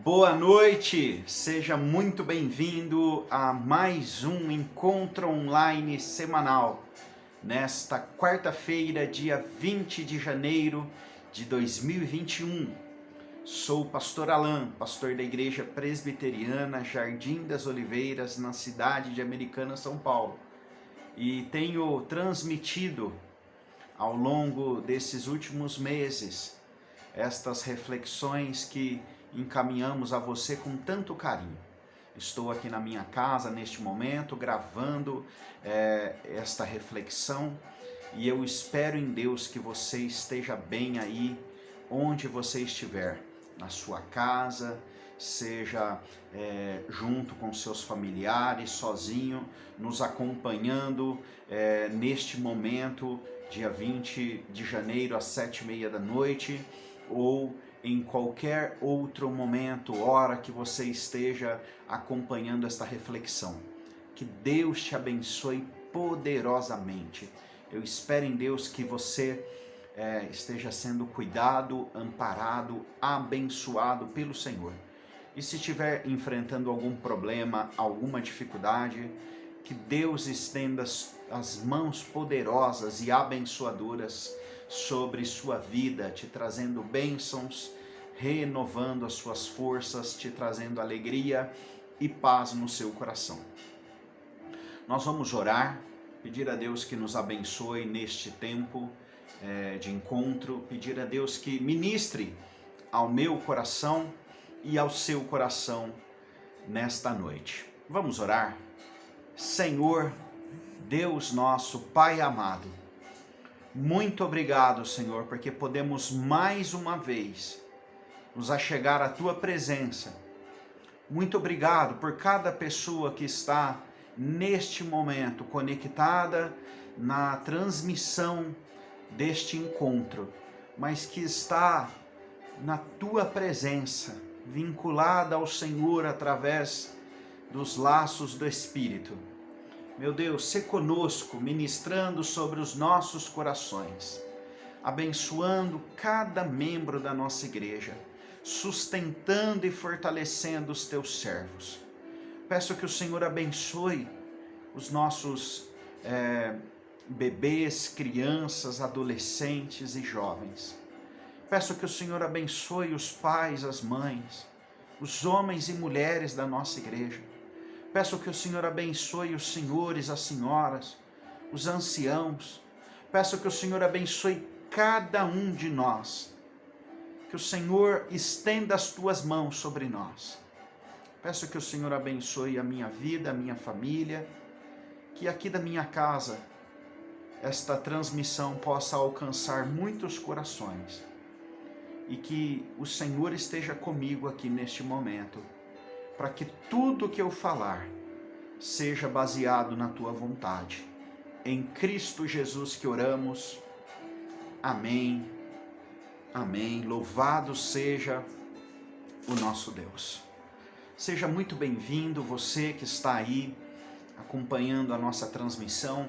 Boa noite, seja muito bem-vindo a mais um encontro online semanal. Nesta quarta-feira, dia 20 de janeiro de 2021. Sou o pastor Alan, pastor da Igreja Presbiteriana Jardim das Oliveiras, na cidade de Americana, São Paulo. E tenho transmitido ao longo desses últimos meses estas reflexões que encaminhamos a você com tanto carinho. Estou aqui na minha casa neste momento gravando esta reflexão e eu espero em Deus que você esteja bem aí onde você estiver, na sua casa, seja junto com seus familiares, sozinho, nos acompanhando neste momento, dia 20 de janeiro às 7h30 da noite, ou em qualquer outro momento, hora que você esteja acompanhando esta reflexão. Que Deus te abençoe poderosamente. Eu espero em Deus que você esteja sendo cuidado, amparado, abençoado pelo Senhor. E se estiver enfrentando algum problema, alguma dificuldade, que Deus estenda as mãos poderosas e abençoadoras sobre sua vida, te trazendo bênçãos, renovando as suas forças, te trazendo alegria e paz no seu coração. Nós vamos orar, pedir a Deus que nos abençoe neste tempo de encontro, pedir a Deus que ministre ao meu coração e ao seu coração nesta noite. Vamos orar? Senhor, Deus nosso, Pai amado, muito obrigado, Senhor, porque podemos mais uma vez nos achegar à Tua presença. Muito obrigado por cada pessoa que está neste momento conectada na transmissão deste encontro, mas que está na Tua presença, vinculada ao Senhor através dos laços do Espírito. Meu Deus, se conosco, ministrando sobre os nossos corações, abençoando cada membro da nossa igreja, sustentando e fortalecendo os teus servos. Peço que o Senhor abençoe os nossos bebês, crianças, adolescentes e jovens. Peço que o Senhor abençoe os pais, as mães, os homens e mulheres da nossa igreja. Peço que o Senhor abençoe os senhores, as senhoras, os anciãos. Peço que o Senhor abençoe cada um de nós. Que o Senhor estenda as tuas mãos sobre nós. Peço que o Senhor abençoe a minha vida, a minha família. Que aqui da minha casa, esta transmissão possa alcançar muitos corações. E que o Senhor esteja comigo aqui neste momento, para que tudo que eu falar seja baseado na Tua vontade. Em Cristo Jesus que oramos. Amém. Amém. Louvado seja o nosso Deus. Seja muito bem-vindo você que está aí acompanhando a nossa transmissão.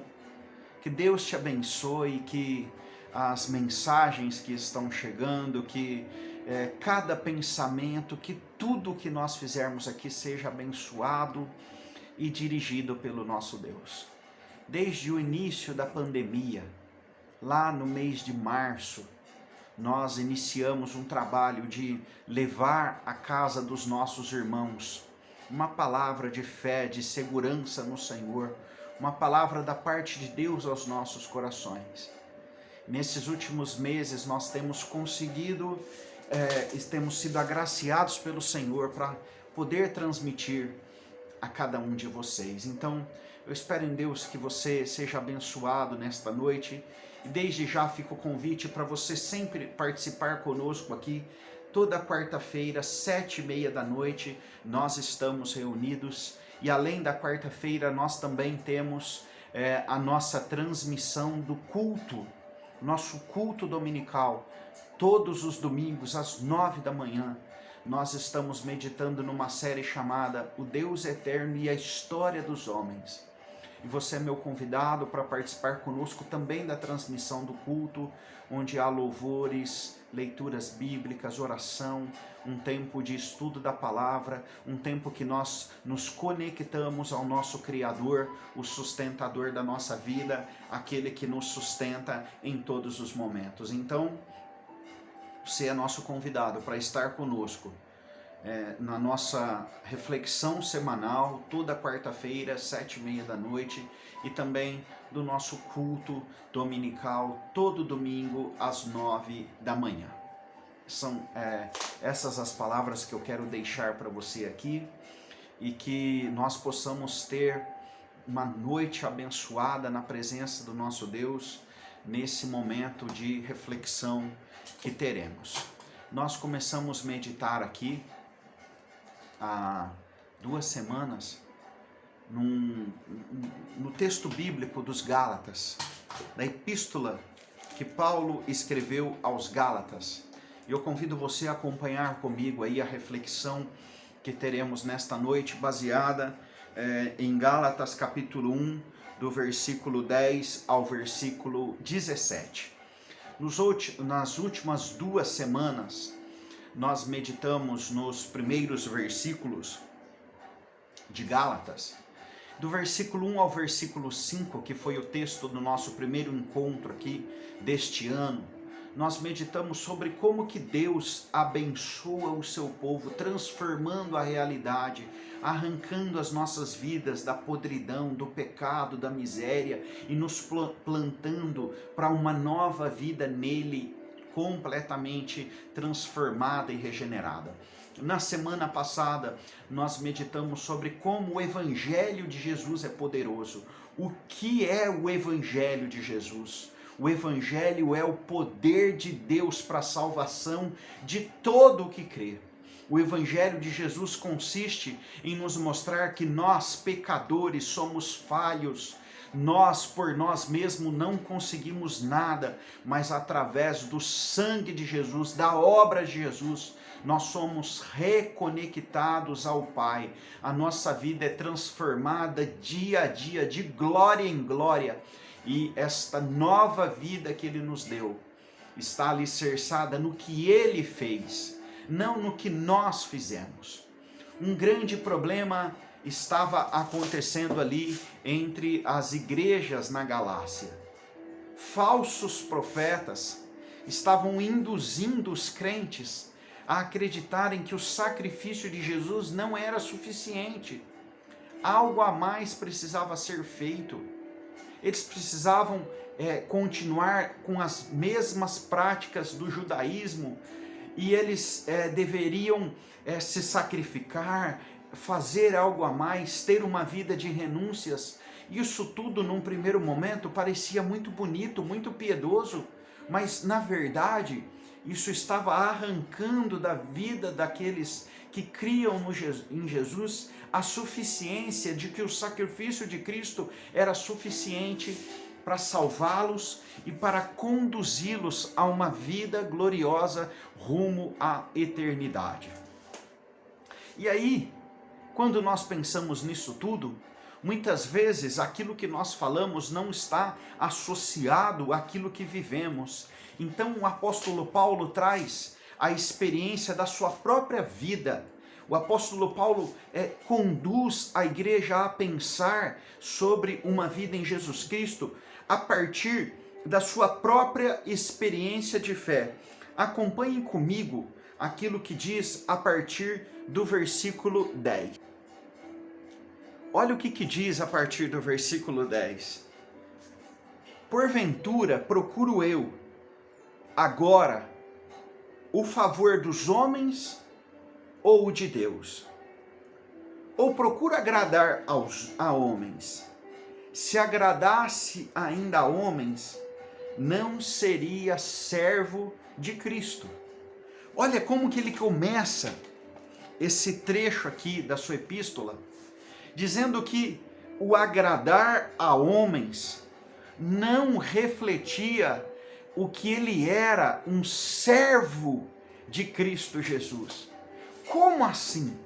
Que Deus te abençoe, que as mensagens que estão chegando, que cada pensamento, que tudo que nós fizermos aqui seja abençoado e dirigido pelo nosso Deus. Desde o início da pandemia, lá no mês de março, nós iniciamos um trabalho de levar à casa dos nossos irmãos uma palavra de fé, de segurança no Senhor, uma palavra da parte de Deus aos nossos corações. Nesses últimos meses nós temos conseguido, temos sido agraciados pelo Senhor para poder transmitir a cada um de vocês. Então, eu espero em Deus que você seja abençoado nesta noite. E desde já fica o convite para você sempre participar conosco aqui. Toda quarta-feira, 7h30 da noite, nós estamos reunidos. E além da quarta-feira, nós também temos a nossa transmissão do culto, nosso culto dominical. Todos os domingos, às 9 da manhã, nós estamos meditando numa série chamada O Deus Eterno e a História dos Homens. E você é meu convidado para participar conosco também da transmissão do culto, onde há louvores leituras bíblicas, oração, um tempo de estudo da palavra, um tempo que nós nos conectamos ao nosso Criador, o sustentador da nossa vida, aquele que nos sustenta em todos os momentos. Então, você é nosso convidado para estar conosco na nossa reflexão semanal, toda quarta-feira, 7h30 da noite, e também do nosso culto dominical, todo domingo, às 9 da manhã. São essas as palavras que eu quero deixar para você aqui, e que nós possamos ter uma noite abençoada na presença do nosso Deus, nesse momento de reflexão que teremos. Nós começamos a meditar aqui há 2 semanas no texto bíblico dos Gálatas, da epístola que Paulo escreveu aos Gálatas. Eu convido você a acompanhar comigo aí a reflexão que teremos nesta noite, baseada em Gálatas capítulo 1, do versículo 10 ao versículo 17. Nas últimas 2 semanas, nós meditamos nos primeiros versículos de Gálatas, do versículo 1 ao versículo 5, que foi o texto do nosso primeiro encontro aqui deste ano. Nós meditamos sobre como que Deus abençoa o seu povo, transformando a realidade, arrancando as nossas vidas da podridão, do pecado, da miséria e nos plantando para uma nova vida nele, completamente transformada e regenerada. Na semana passada, nós meditamos sobre como o Evangelho de Jesus é poderoso. O que é o Evangelho de Jesus? O Evangelho é o poder de Deus para a salvação de todo o que crê. O Evangelho de Jesus consiste em nos mostrar que nós, pecadores, somos falhos. Nós, por nós mesmos, não conseguimos nada, mas através do sangue de Jesus, da obra de Jesus, nós somos reconectados ao Pai. A nossa vida é transformada dia a dia, de glória em glória. E esta nova vida que Ele nos deu está alicerçada no que Ele fez, não no que nós fizemos. Um grande problema estava acontecendo ali entre as igrejas na Galácia. Falsos profetas estavam induzindo os crentes a acreditarem que o sacrifício de Jesus não era suficiente. Algo a mais precisava ser feito. Eles precisavam continuar com as mesmas práticas do judaísmo, e eles deveriam se sacrificar, fazer algo a mais, ter uma vida de renúncias. Isso tudo, num primeiro momento, parecia muito bonito, muito piedoso, mas na verdade isso estava arrancando da vida daqueles que criam em Jesus a suficiência de que o sacrifício de Cristo era suficiente para salvá-los e para conduzi-los a uma vida gloriosa rumo à eternidade. E aí, quando nós pensamos nisso tudo, muitas vezes aquilo que nós falamos não está associado àquilo que vivemos. Então o apóstolo Paulo traz a experiência da sua própria vida. O apóstolo Paulo conduz a igreja a pensar sobre uma vida em Jesus Cristo a partir da sua própria experiência de fé. Acompanhem comigo aquilo que diz a partir do versículo 10. Olha o que diz a partir do versículo 10. Porventura procuro eu agora o favor dos homens ou o de Deus? Ou procuro agradar a homens? Se agradasse ainda a homens, não seria servo de Cristo. Olha como que ele começa esse trecho aqui da sua epístola, dizendo que o agradar a homens não refletia o que ele era, um servo de Cristo Jesus. Como assim?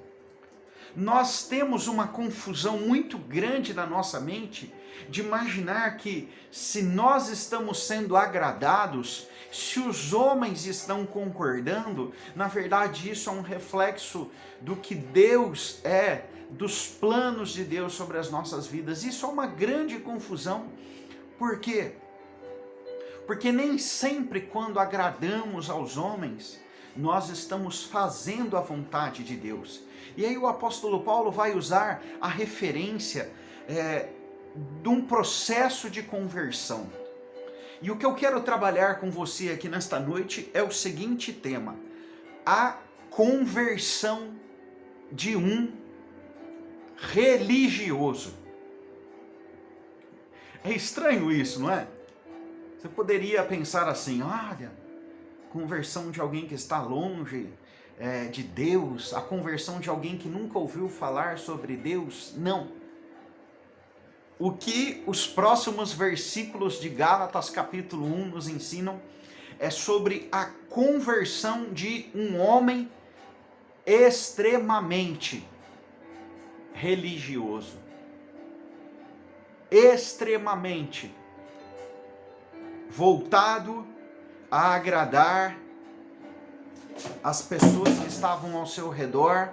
nós temos uma confusão muito grande na nossa mente de imaginar que se nós estamos sendo agradados, se os homens estão concordando, na verdade isso é um reflexo do que Deus é, dos planos de Deus sobre as nossas vidas. Isso é uma grande confusão. Por quê? Porque nem sempre quando agradamos aos homens, nós estamos fazendo a vontade de Deus. E aí o apóstolo Paulo vai usar a referência de um processo de conversão. E o que eu quero trabalhar com você aqui nesta noite é o seguinte tema: a conversão de um religioso. É estranho isso, não é? Você poderia pensar assim: olha, conversão de alguém que está longe de Deus, a conversão de alguém que nunca ouviu falar sobre Deus. Não. O que os próximos versículos de Gálatas capítulo 1 nos ensinam é sobre a conversão de um homem extremamente religioso. Extremamente voltado a agradar as pessoas que estavam ao seu redor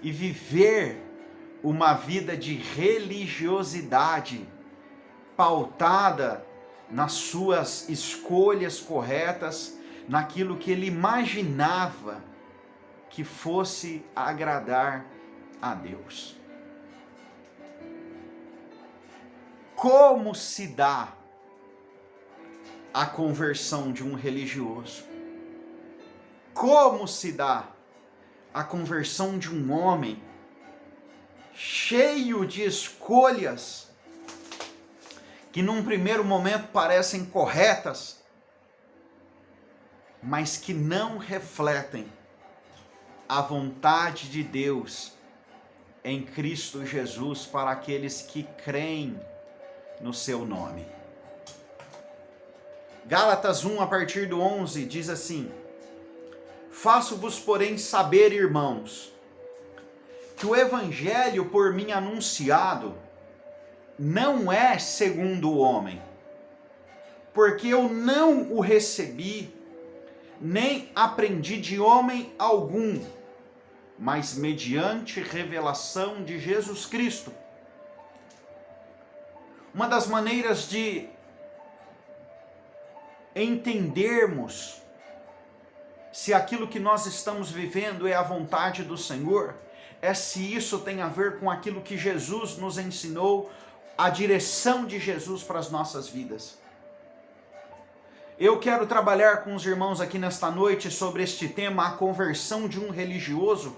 e viver uma vida de religiosidade pautada nas suas escolhas corretas, naquilo que ele imaginava que fosse agradar a Deus. Como se dá a conversão de um religioso? Como se dá a conversão de um homem cheio de escolhas que num primeiro momento parecem corretas, mas que não refletem a vontade de Deus em Cristo Jesus para aqueles que creem no seu nome? Gálatas 1, a partir do 11, diz assim: faço-vos, porém, saber, irmãos, que o evangelho por mim anunciado não é segundo o homem, porque eu não o recebi, nem aprendi de homem algum, mas mediante revelação de Jesus Cristo. Uma das maneiras de entendermos se aquilo que nós estamos vivendo é a vontade do Senhor, é se isso tem a ver com aquilo que Jesus nos ensinou, a direção de Jesus para as nossas vidas. Eu quero trabalhar com os irmãos aqui nesta noite sobre este tema, a conversão de um religioso,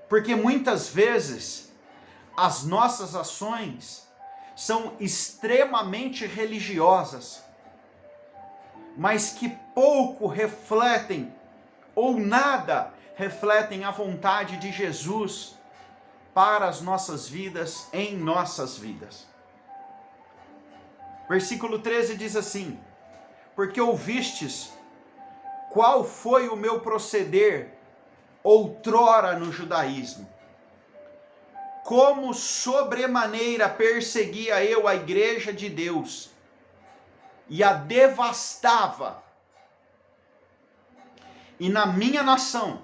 porque muitas vezes as nossas ações são extremamente religiosas, mas que pouco refletem ou nada refletem a vontade de Jesus para as nossas vidas, em nossas vidas. Versículo 13 diz assim: porque ouvistes qual foi o meu proceder outrora no judaísmo, como sobremaneira perseguia eu a igreja de Deus e a devastava, e na minha nação,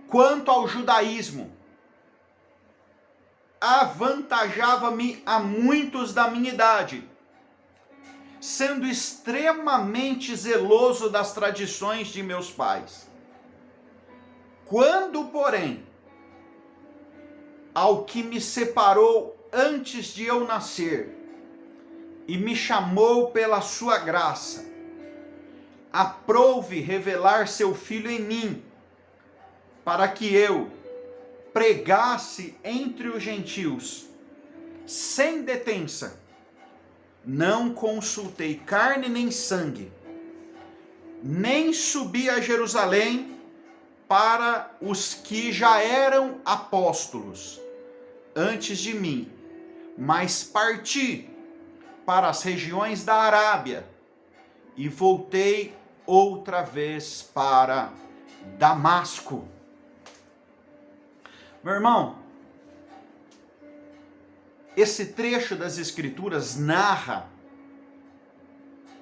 quanto ao judaísmo, avantajava-me a muitos da minha idade, sendo extremamente zeloso das tradições de meus pais. Quando, porém, ao que me separou antes de eu nascer, e me chamou pela sua graça, aprouve revelar seu Filho em mim, para que eu pregasse entre os gentios, sem detença, não consultei carne nem sangue, nem subi a Jerusalém para os que já eram apóstolos antes de mim, mas parti para as regiões da Arábia e voltei outra vez para Damasco. Meu irmão, esse trecho das Escrituras narra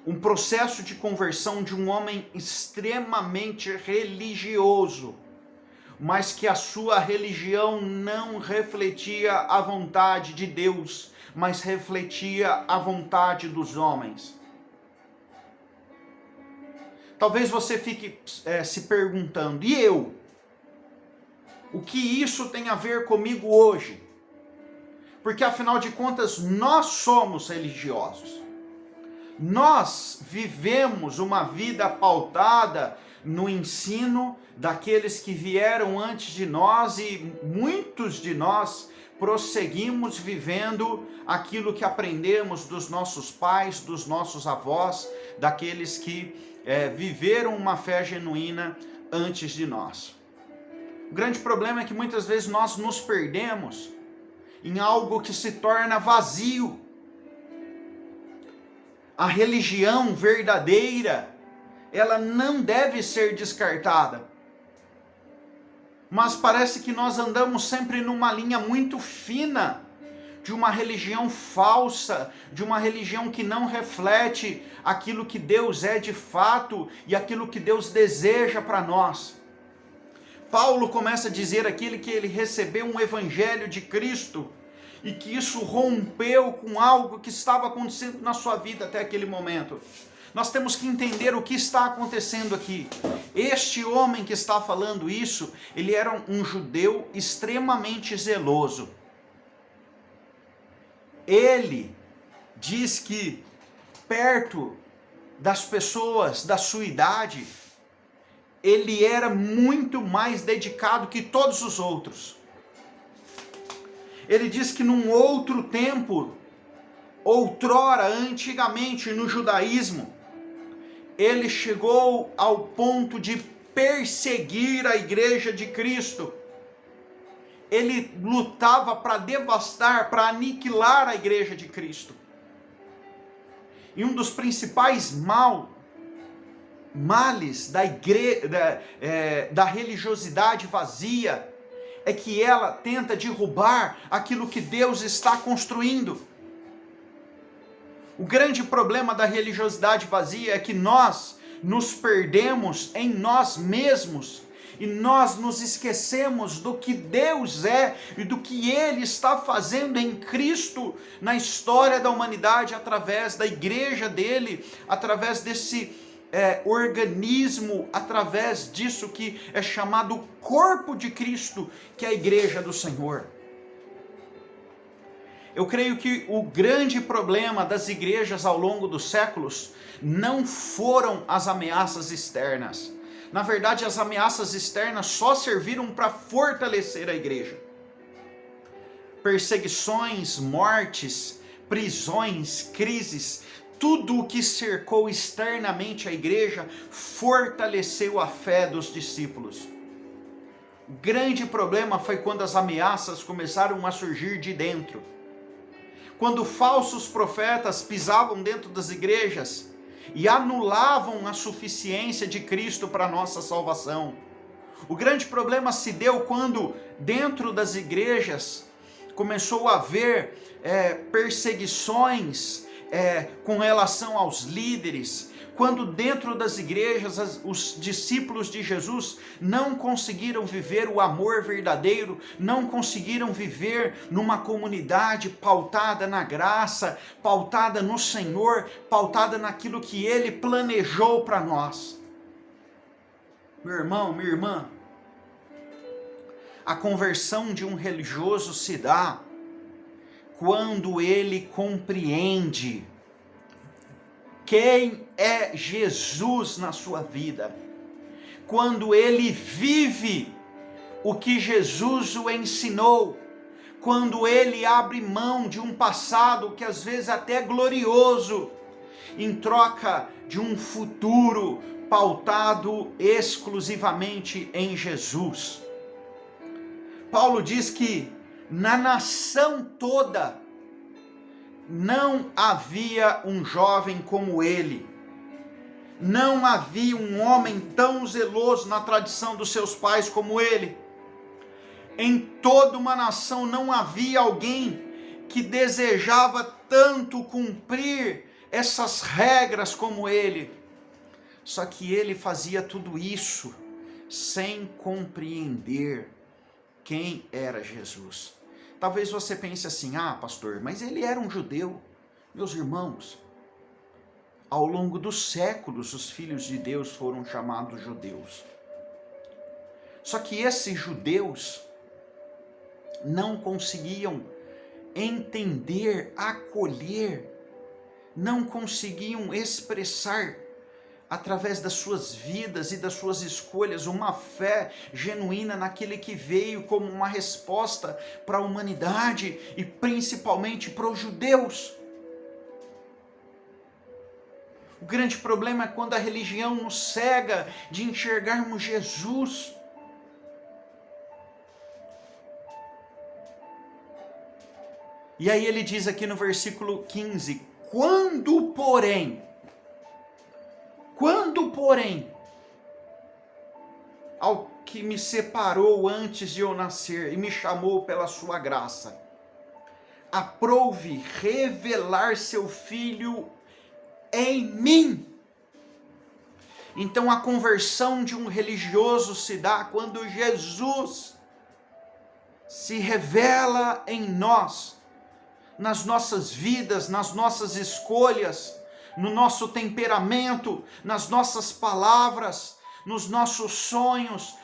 um processo de conversão de um homem extremamente religioso, mas que a sua religião não refletia a vontade de Deus, mas refletia a vontade dos homens. Talvez você fique se perguntando, e eu? O que isso tem a ver comigo hoje? Porque afinal de contas, nós somos religiosos. Nós vivemos uma vida pautada no ensino daqueles que vieram antes de nós e muitos de nós prosseguimos vivendo aquilo que aprendemos dos nossos pais, dos nossos avós, daqueles que viveram uma fé genuína antes de nós. O grande problema é que muitas vezes nós nos perdemos em algo que se torna vazio. A religião verdadeira, ela não deve ser descartada. Mas parece que nós andamos sempre numa linha muito fina de uma religião falsa, de uma religião que não reflete aquilo que Deus é de fato e aquilo que Deus deseja para nós. Paulo começa a dizer aqui que ele recebeu um evangelho de Cristo e que isso rompeu com algo que estava acontecendo na sua vida até aquele momento. Nós temos que entender o que está acontecendo aqui. Este homem que está falando isso, ele era um judeu extremamente zeloso. Ele diz que perto das pessoas da sua idade, ele era muito mais dedicado que todos os outros. Ele diz que num outro tempo, outrora, antigamente no judaísmo, ele chegou ao ponto de perseguir a igreja de Cristo. Ele lutava para devastar, para aniquilar a igreja de Cristo. E um dos principais males da religiosidade vazia é que ela tenta derrubar aquilo que Deus está construindo. O grande problema da religiosidade vazia é que nós nos perdemos em nós mesmos e nós nos esquecemos do que Deus é e do que Ele está fazendo em Cristo na história da humanidade através da igreja dele, através desse organismo, através disso que é chamado corpo de Cristo, que é a igreja do Senhor. Eu creio que o grande problema das igrejas ao longo dos séculos não foram as ameaças externas. Na verdade, as ameaças externas só serviram para fortalecer a igreja. Perseguições, mortes, prisões, crises, tudo o que cercou externamente a igreja fortaleceu a fé dos discípulos. O grande problema foi quando as ameaças começaram a surgir de dentro. Quando falsos profetas pisavam dentro das igrejas e anulavam a suficiência de Cristo para a nossa salvação. O grande problema se deu quando dentro das igrejas começou a haver perseguições com relação aos líderes, quando dentro das igrejas os discípulos de Jesus não conseguiram viver o amor verdadeiro, não conseguiram viver numa comunidade pautada na graça, pautada no Senhor, pautada naquilo que Ele planejou para nós. Meu irmão, minha irmã, a conversão de um religioso se dá quando ele compreende quem é Jesus na sua vida, quando ele vive o que Jesus o ensinou, quando ele abre mão de um passado que às vezes até é glorioso, em troca de um futuro pautado exclusivamente em Jesus. Paulo diz que na nação toda não havia um jovem como ele, não havia um homem tão zeloso na tradição dos seus pais como ele. Em toda uma nação não havia alguém que desejava tanto cumprir essas regras como ele. Só que ele fazia tudo isso sem compreender quem era Jesus. Talvez você pense assim: ah, pastor, mas ele era um judeu. Meus irmãos, ao longo dos séculos, os filhos de Deus foram chamados judeus. Só que esses judeus não conseguiam entender, acolher, não conseguiam expressar através das suas vidas e das suas escolhas uma fé genuína naquele que veio como uma resposta para a humanidade e principalmente para os judeus. O grande problema é quando a religião nos cega de enxergarmos Jesus. E aí ele diz aqui no versículo 15: quando porém, ao que me separou antes de eu nascer e me chamou pela sua graça, aprouve revelar seu Filho em mim. Então a conversão de um religioso se dá quando Jesus se revela em nós, nas nossas vidas, nas nossas escolhas, no nosso temperamento, nas nossas palavras, nos nossos sonhos.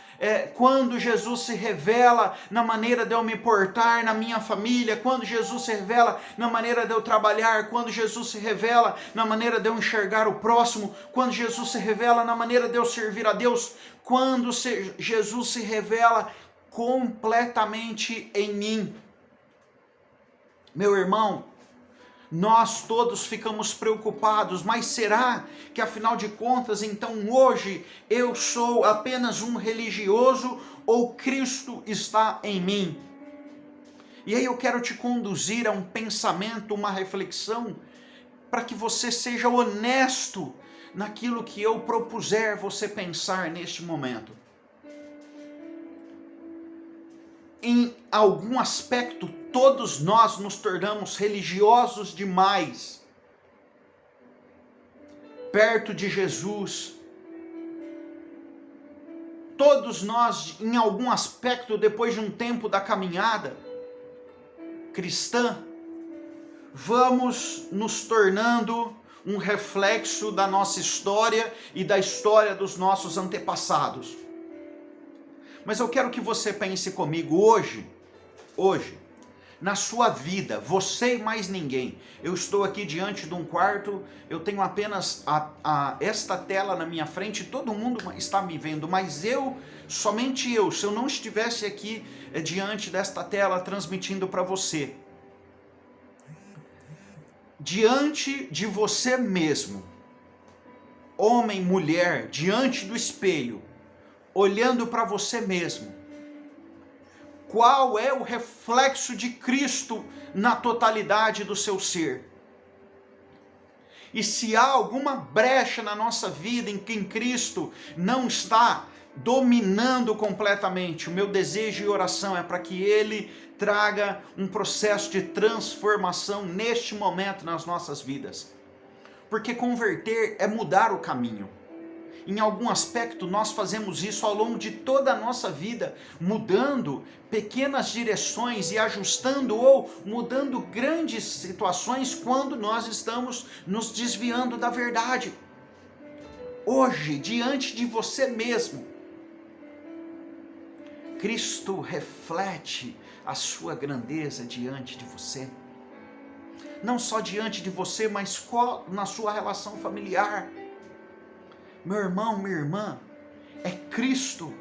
Quando Jesus se revela na maneira de eu me portar na minha família, quando Jesus se revela na maneira de eu trabalhar, quando Jesus se revela na maneira de eu enxergar o próximo, quando Jesus se revela na maneira de eu servir a Deus, quando Jesus se revela completamente em mim. Meu irmão, nós todos ficamos preocupados, mas será que afinal de contas, então hoje, eu sou apenas um religioso ou Cristo está em mim? E aí eu quero te conduzir a um pensamento, uma reflexão, para que você seja honesto naquilo que eu propuser você pensar neste momento. Em algum aspecto, todos nós nos tornamos religiosos demais perto de Jesus. Todos nós, em algum aspecto, depois de um tempo da caminhada cristã, vamos nos tornando um reflexo da nossa história e da história dos nossos antepassados. Mas eu quero que você pense comigo hoje, na sua vida, você e mais ninguém. Eu estou aqui diante de um quarto, eu tenho apenas esta tela na minha frente, todo mundo está me vendo, mas somente eu, se eu não estivesse aqui diante desta tela transmitindo para você, diante de você mesmo, homem, mulher, diante do espelho, olhando para você mesmo, qual é o reflexo de Cristo na totalidade do seu ser? E se há alguma brecha na nossa vida em que Cristo não está dominando completamente, o meu desejo e oração é para que Ele traga um processo de transformação neste momento nas nossas vidas. Porque converter é mudar o caminho. Em algum aspecto nós fazemos isso ao longo de toda a nossa vida, mudando pequenas direções e ajustando ou mudando grandes situações quando nós estamos nos desviando da verdade. Hoje, diante de você mesmo, Cristo reflete a sua grandeza diante de você. Não só diante de você, mas na sua relação familiar. Meu irmão, minha irmã, é Cristo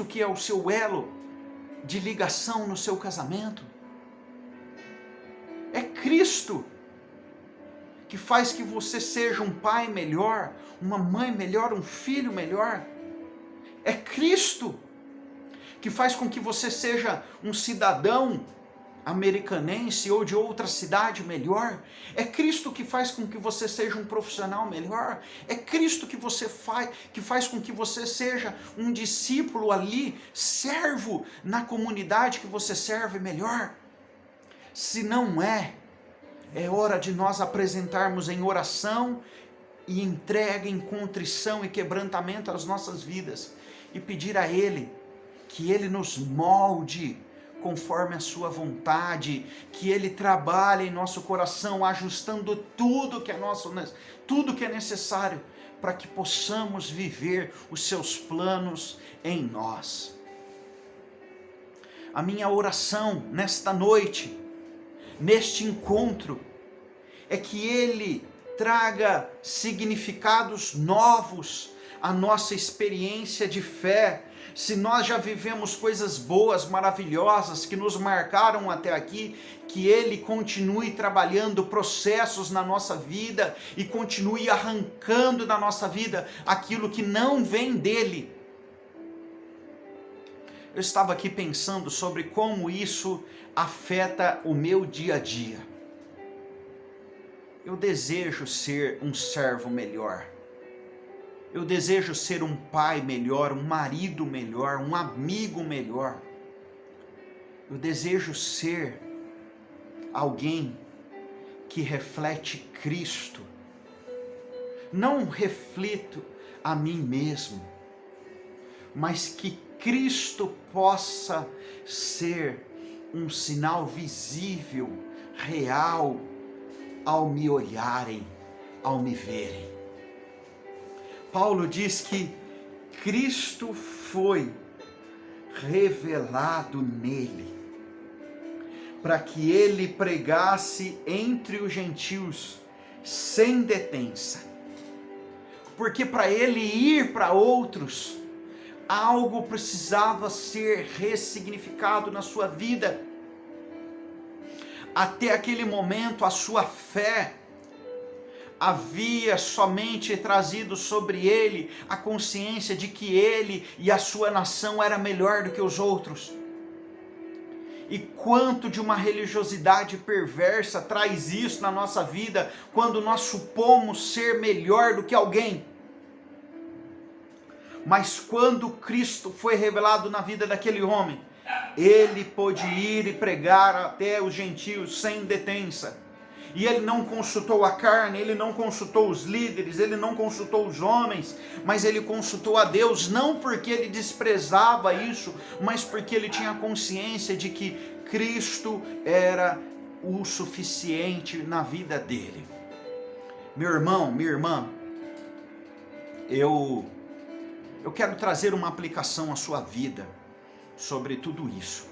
que é o seu elo de ligação no seu casamento. É Cristo que faz que você seja um pai melhor, uma mãe melhor, um filho melhor. É Cristo que faz com que você seja um cidadão americanense ou de outra cidade melhor. É Cristo que faz com que você seja um profissional melhor. É Cristo que faz com que você seja um discípulo ali, servo na comunidade que você serve melhor. Se não é, é hora de nós apresentarmos em oração e entrega, em contrição e quebrantamento as nossas vidas e pedir a Ele que Ele nos molde conforme a sua vontade, que Ele trabalhe em nosso coração, ajustando tudo que é necessário para que possamos viver os seus planos em nós. A minha oração nesta noite, neste encontro, é que Ele traga significados novos à nossa experiência de fé. Se nós já vivemos coisas boas, maravilhosas, que nos marcaram até aqui, que Ele continue trabalhando processos na nossa vida e continue arrancando da nossa vida aquilo que não vem dEle. Eu estava aqui pensando sobre como isso afeta o meu dia a dia. Eu desejo ser um servo melhor. Eu desejo ser um pai melhor, um marido melhor, um amigo melhor. Eu desejo ser alguém que reflete Cristo. Não reflito a mim mesmo, mas que Cristo possa ser um sinal visível, real, ao me olharem, ao me verem. Paulo diz que Cristo foi revelado nele, para que ele pregasse entre os gentios sem detença. Porque para ele ir para outros, algo precisava ser ressignificado na sua vida. Até aquele momento, a sua fé havia somente trazido sobre ele a consciência de que ele e a sua nação era melhor do que os outros. E quanto de uma religiosidade perversa traz isso na nossa vida, quando nós supomos ser melhor do que alguém. Mas quando Cristo foi revelado na vida daquele homem, ele pôde ir e pregar até os gentios sem detença. E ele não consultou a carne, ele não consultou os líderes, ele não consultou os homens, mas ele consultou a Deus, não porque ele desprezava isso, mas porque ele tinha consciência de que Cristo era o suficiente na vida dele. Meu irmão, minha irmã, eu quero trazer uma aplicação à sua vida sobre tudo isso.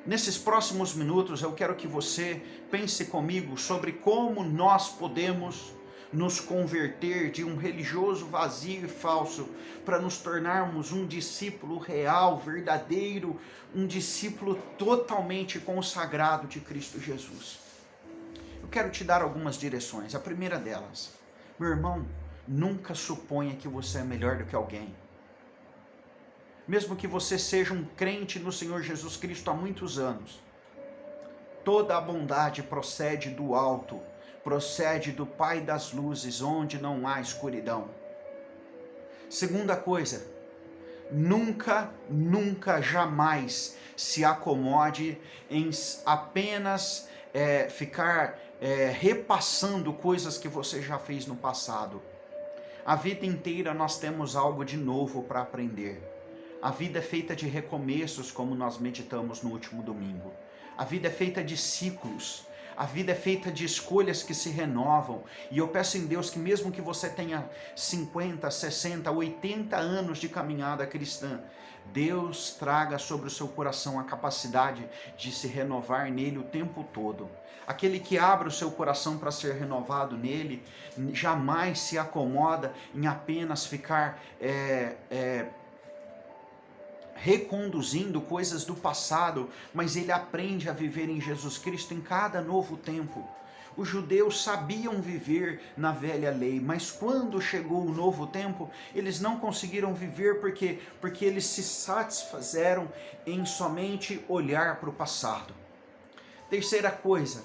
Nesses próximos minutos eu quero que você pense comigo sobre como nós podemos nos converter de um religioso vazio e falso para nos tornarmos um discípulo real, verdadeiro, um discípulo totalmente consagrado de Cristo Jesus. Eu quero te dar algumas direções. A primeira delas, meu irmão, nunca suponha que você é melhor do que alguém. Mesmo que você seja um crente no Senhor Jesus Cristo há muitos anos, toda a bondade procede do alto, procede do Pai das luzes, onde não há escuridão. Segunda coisa, nunca, jamais se acomode em apenas ficar repassando coisas que você já fez no passado. A vida inteira nós temos algo de novo para aprender. A vida é feita de recomeços, como nós meditamos no último domingo. A vida é feita de ciclos. A vida é feita de escolhas que se renovam. E eu peço em Deus que mesmo que você tenha 50, 60, 80 anos de caminhada cristã, Deus traga sobre o seu coração a capacidade de se renovar nele o tempo todo. Aquele que abre o seu coração para ser renovado nele, jamais se acomoda em apenas ficar reconduzindo coisas do passado, mas ele aprende a viver em Jesus Cristo em cada novo tempo. Os judeus sabiam viver na velha lei, mas quando chegou o novo tempo, eles não conseguiram viver porque eles se satisfizeram em somente olhar para o passado. Terceira coisa,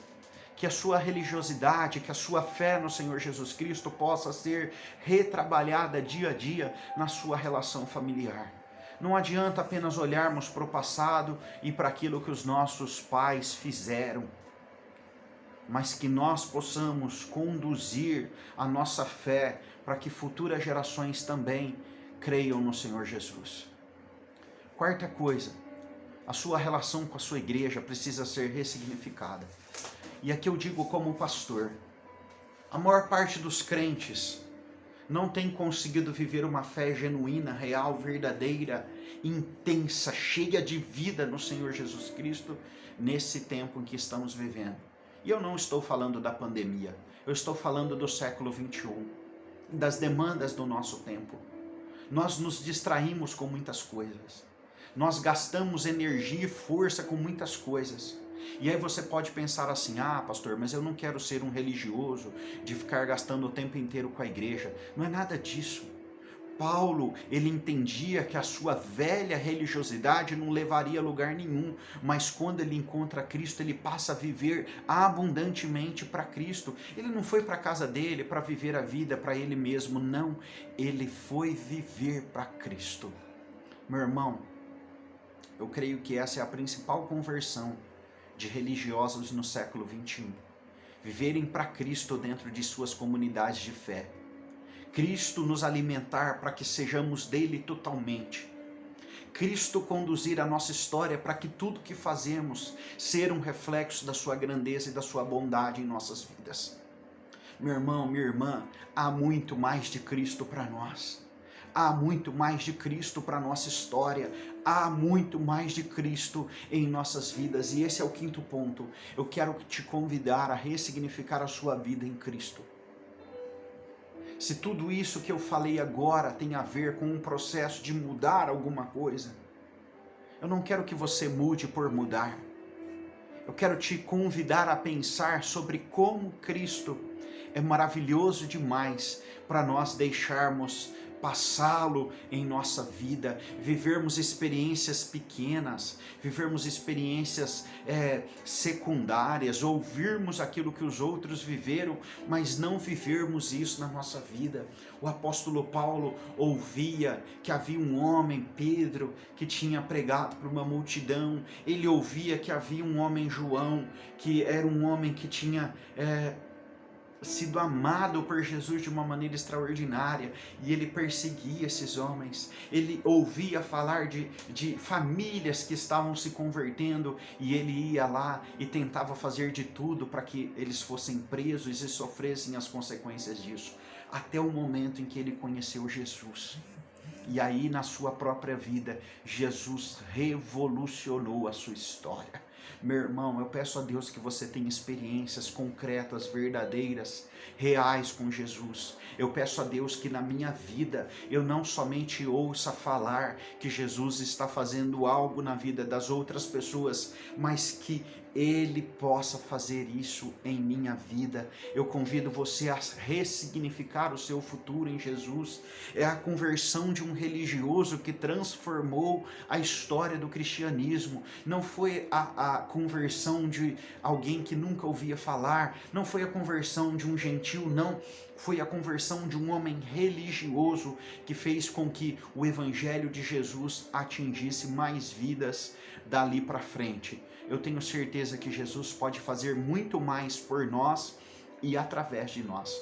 que a sua religiosidade, que a sua fé no Senhor Jesus Cristo possa ser retrabalhada dia a dia na sua relação familiar. Não adianta apenas olharmos para o passado e para aquilo que os nossos pais fizeram, mas que nós possamos conduzir a nossa fé para que futuras gerações também creiam no Senhor Jesus. Quarta coisa, a sua relação com a sua igreja precisa ser ressignificada. E aqui eu digo como pastor, a maior parte dos crentes não tem conseguido viver uma fé genuína, real, verdadeira, intensa, cheia de vida no Senhor Jesus Cristo, nesse tempo em que estamos vivendo. E eu não estou falando da pandemia, eu estou falando do século 21, das demandas do nosso tempo. Nós nos distraímos com muitas coisas, nós gastamos energia e força com muitas coisas. E aí você pode pensar assim, pastor, mas eu não quero ser um religioso, de ficar gastando o tempo inteiro com a igreja. Não é nada disso. Paulo, ele entendia que a sua velha religiosidade não levaria a lugar nenhum, mas quando ele encontra Cristo, ele passa a viver abundantemente para Cristo. Ele não foi para a casa dele para viver a vida para ele mesmo, não. Ele foi viver para Cristo. Meu irmão, eu creio que essa é a principal conversão de religiosos no século 21, viverem para Cristo dentro de suas comunidades de fé, Cristo nos alimentar para que sejamos dele totalmente, Cristo conduzir a nossa história para que tudo que fazemos seja um reflexo da sua grandeza e da sua bondade em nossas vidas. Meu irmão, minha irmã, há muito mais de Cristo para nós. Há muito mais de Cristo para a nossa história, há muito mais de Cristo em nossas vidas. E esse é o quinto ponto. Eu quero te convidar a ressignificar a sua vida em Cristo. Se tudo isso que eu falei agora tem a ver com um processo de mudar alguma coisa, eu não quero que você mude por mudar. Eu quero te convidar a pensar sobre como Cristo é maravilhoso demais para nós deixarmos passá-lo em nossa vida, vivermos experiências pequenas, vivermos experiências secundárias, ouvirmos aquilo que os outros viveram, mas não vivermos isso na nossa vida. O apóstolo Paulo ouvia que havia um homem, Pedro, que tinha pregado para uma multidão. Ele ouvia que havia um homem, João, que era um homem que tinha sido amado por Jesus de uma maneira extraordinária, e ele perseguia esses homens. Ele ouvia falar de famílias que estavam se convertendo, e ele ia lá e tentava fazer de tudo para que eles fossem presos e sofressem as consequências disso, até o momento em que ele conheceu Jesus. E aí, na sua própria vida, Jesus revolucionou a sua história. Meu irmão, eu peço a Deus que você tenha experiências concretas, verdadeiras, reais com Jesus. Eu peço a Deus que na minha vida eu não somente ouça falar que Jesus está fazendo algo na vida das outras pessoas, mas que Ele possa fazer isso em minha vida. Eu convido você a ressignificar o seu futuro em Jesus. É a conversão de um religioso que transformou a história do cristianismo. Não foi a conversão de alguém que nunca ouvia falar, não foi a conversão de um gentil, não. Foi a conversão de um homem religioso que fez com que o evangelho de Jesus atingisse mais vidas dali para frente. Eu tenho certeza que Jesus pode fazer muito mais por nós e através de nós.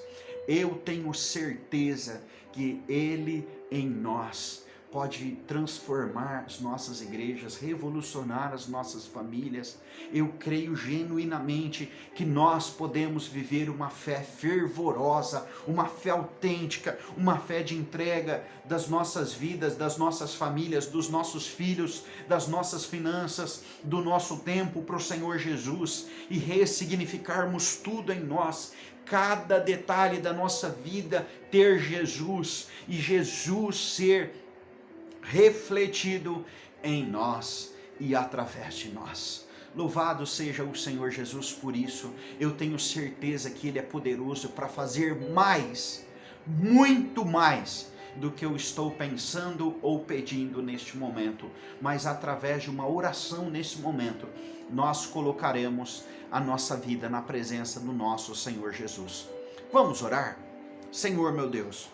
Eu tenho certeza que Ele em nós pode transformar as nossas igrejas, revolucionar as nossas famílias. Eu creio genuinamente que nós podemos viver uma fé fervorosa, uma fé autêntica, uma fé de entrega das nossas vidas, das nossas famílias, dos nossos filhos, das nossas finanças, do nosso tempo para o Senhor Jesus, e ressignificarmos tudo em nós, cada detalhe da nossa vida ter Jesus, e Jesus ser refletido em nós e através de nós. Louvado seja o Senhor Jesus por isso. Eu tenho certeza que Ele é poderoso para fazer mais, muito mais do que eu estou pensando ou pedindo neste momento, mas através de uma oração nesse momento, nós colocaremos a nossa vida na presença do nosso Senhor Jesus. Vamos orar? Senhor meu Deus,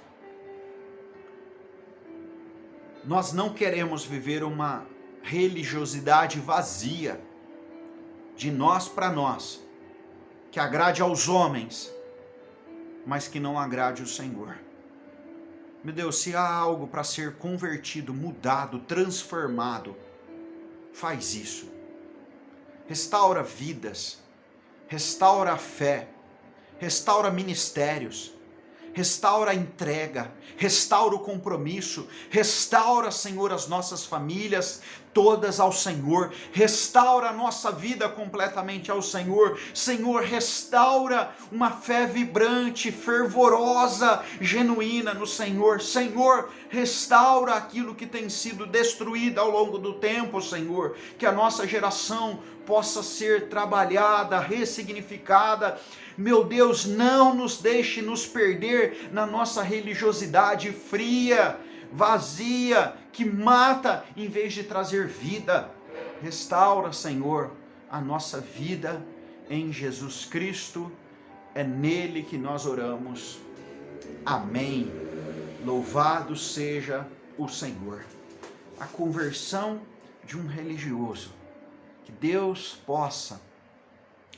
nós não queremos viver uma religiosidade vazia, de nós para nós, que agrade aos homens, mas que não agrade o Senhor. Meu Deus, se há algo para ser convertido, mudado, transformado, faz isso. Restaura vidas, restaura a fé, restaura ministérios, restaura a entrega, restaura o compromisso, restaura, Senhor, as nossas famílias, todas ao Senhor, restaura a nossa vida completamente ao Senhor. Senhor, restaura uma fé vibrante, fervorosa, genuína no Senhor. Senhor, restaura aquilo que tem sido destruído ao longo do tempo, Senhor, que a nossa geração possa ser trabalhada, ressignificada. Meu Deus, não nos deixe nos perder na nossa religiosidade fria, vazia, que mata em vez de trazer vida. Restaura, Senhor, a nossa vida em Jesus Cristo. É nele que nós oramos. Amém. Louvado seja o Senhor. A conversão de um religioso. Que Deus possa,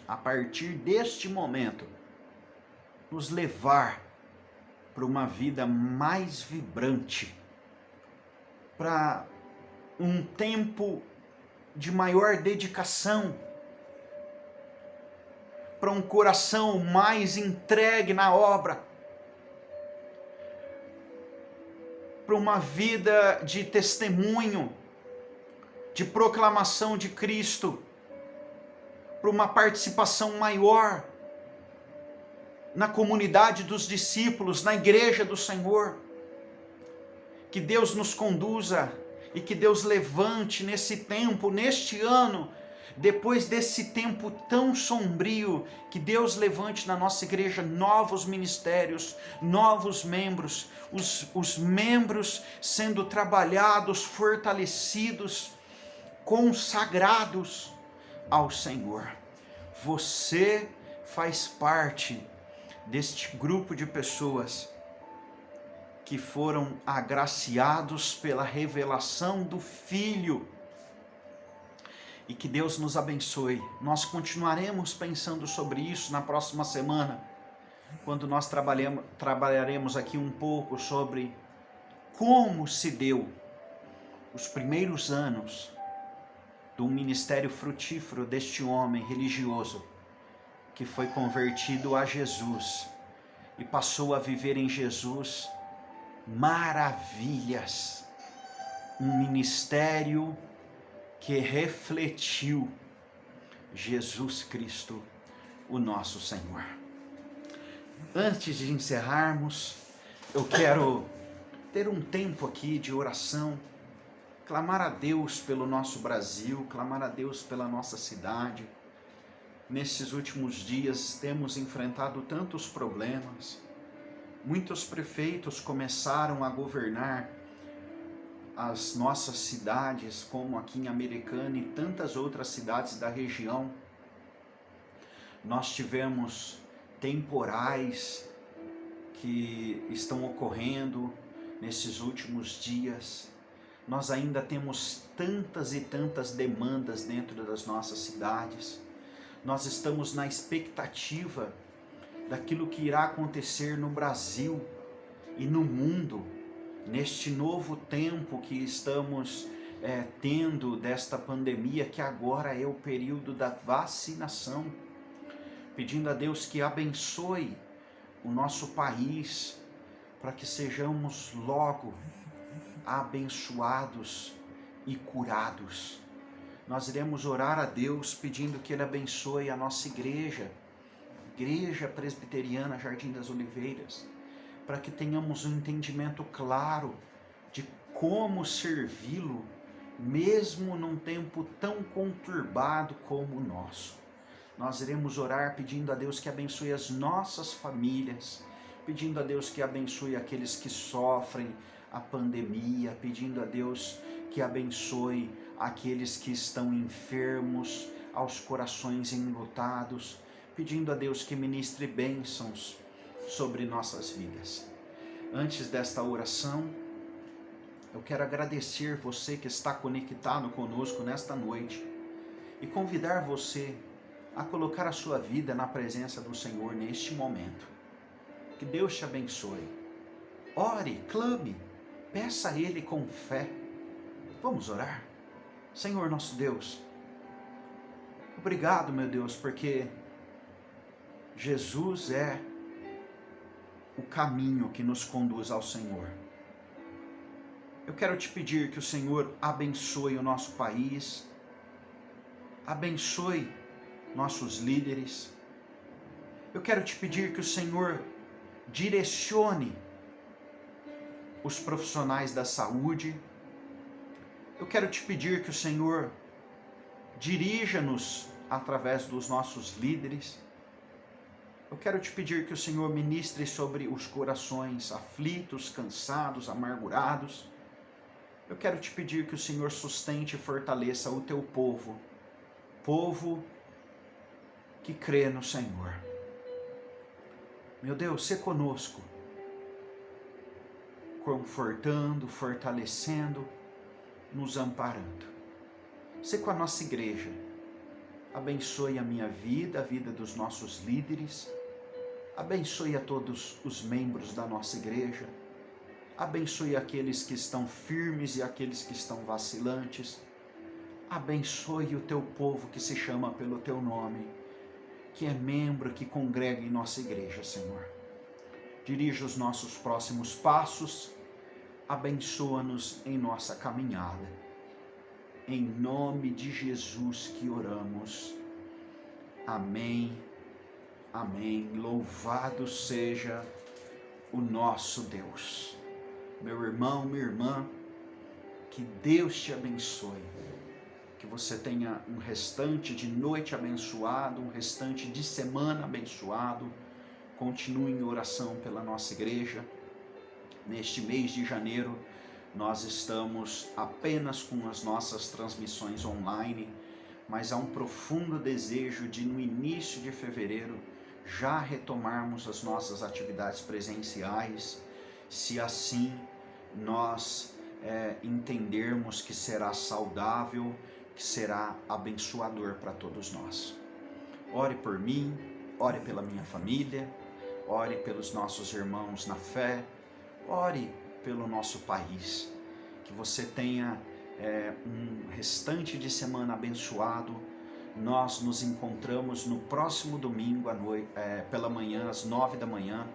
a partir deste momento, nos levar para uma vida mais vibrante, para um tempo de maior dedicação, para um coração mais entregue na obra, para uma vida de testemunho, de proclamação de Cristo, para uma participação maior na comunidade dos discípulos, na igreja do Senhor. Que Deus nos conduza e que Deus levante nesse tempo, neste ano, depois desse tempo tão sombrio, que Deus levante na nossa igreja novos ministérios, novos membros, os membros sendo trabalhados, fortalecidos, consagrados ao Senhor. Você faz parte deste grupo de pessoas que foram agraciados pela revelação do Filho. E que Deus nos abençoe. Nós continuaremos pensando sobre isso na próxima semana, quando nós trabalharemos aqui um pouco sobre como se deu os primeiros anos do ministério frutífero deste homem religioso que foi convertido a Jesus e passou a viver em Jesus maravilhas. Um ministério que refletiu Jesus Cristo, o nosso Senhor. Antes de encerrarmos, eu quero ter um tempo aqui de oração, clamar a Deus pelo nosso Brasil, clamar a Deus pela nossa cidade. Nesses últimos dias temos enfrentado tantos problemas. Muitos prefeitos começaram a governar as nossas cidades, como aqui em Americana e tantas outras cidades da região. Nós tivemos temporais que estão ocorrendo nesses últimos dias. Nós ainda temos tantas e tantas demandas dentro das nossas cidades. Nós estamos na expectativa daquilo que irá acontecer no Brasil e no mundo, neste novo tempo que estamos tendo desta pandemia, que agora é o período da vacinação. Pedindo a Deus que abençoe o nosso país, para que sejamos logo abençoados e curados. Nós iremos orar a Deus pedindo que Ele abençoe a nossa igreja, Igreja Presbiteriana Jardim das Oliveiras, para que tenhamos um entendimento claro de como servi-lo, mesmo num tempo tão conturbado como o nosso. Nós iremos orar pedindo a Deus que abençoe as nossas famílias, pedindo a Deus que abençoe aqueles que sofrem a pandemia, pedindo a Deus que abençoe aqueles que estão enfermos, aos corações enlutados, pedindo a Deus que ministre bênçãos sobre nossas vidas. Antes desta oração, eu quero agradecer você que está conectado conosco nesta noite e convidar você a colocar a sua vida na presença do Senhor neste momento. Que Deus te abençoe. Ore, clame, peça a Ele com fé. Vamos orar? Senhor nosso Deus, obrigado, meu Deus, porque Jesus é o caminho que nos conduz ao Senhor. Eu quero te pedir que o Senhor abençoe o nosso país, abençoe nossos líderes. Eu quero te pedir que o Senhor direcione os profissionais da saúde. Eu quero te pedir que o Senhor dirija-nos através dos nossos líderes. Eu quero te pedir que o Senhor ministre sobre os corações aflitos, cansados, amargurados. Eu quero te pedir que o Senhor sustente e fortaleça o teu povo, povo que crê no Senhor. Meu Deus, sê conosco, confortando, fortalecendo, nos amparando. Sê com a nossa igreja. Abençoe a minha vida, a vida dos nossos líderes. Abençoe a todos os membros da nossa igreja. Abençoe aqueles que estão firmes e aqueles que estão vacilantes. Abençoe o teu povo que se chama pelo teu nome, que é membro, que congrega em nossa igreja, Senhor. Dirija os nossos próximos passos. Abençoa-nos em nossa caminhada. Em nome de Jesus que oramos. Amém. Amém. Louvado seja o nosso Deus. Meu irmão, minha irmã, que Deus te abençoe. Que você tenha um restante de noite abençoado, um restante de semana abençoado. Continue em oração pela nossa igreja. Neste mês de janeiro, nós estamos apenas com as nossas transmissões online, mas há um profundo desejo de, no início de fevereiro, já retomarmos as nossas atividades presenciais, se assim nós entendermos que será saudável, que será abençoador para todos nós. Ore por mim, ore pela minha família, ore pelos nossos irmãos na fé, ore pelo nosso país. Que você tenha um restante de semana abençoado. Nós nos encontramos no próximo domingo à noite, pela manhã, às 9 da manhã,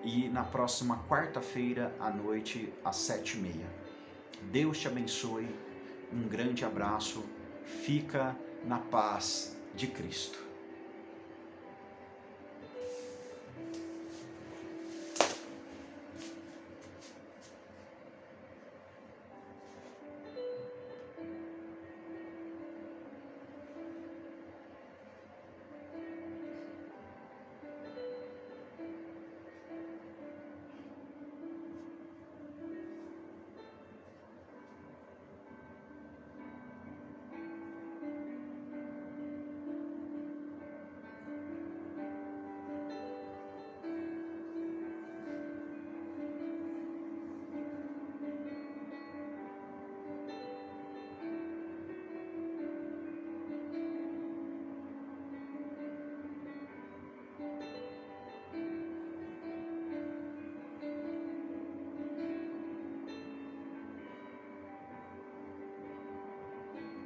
e na próxima quarta-feira à noite, às 7h30. Deus te abençoe, um grande abraço, fica na paz de Cristo.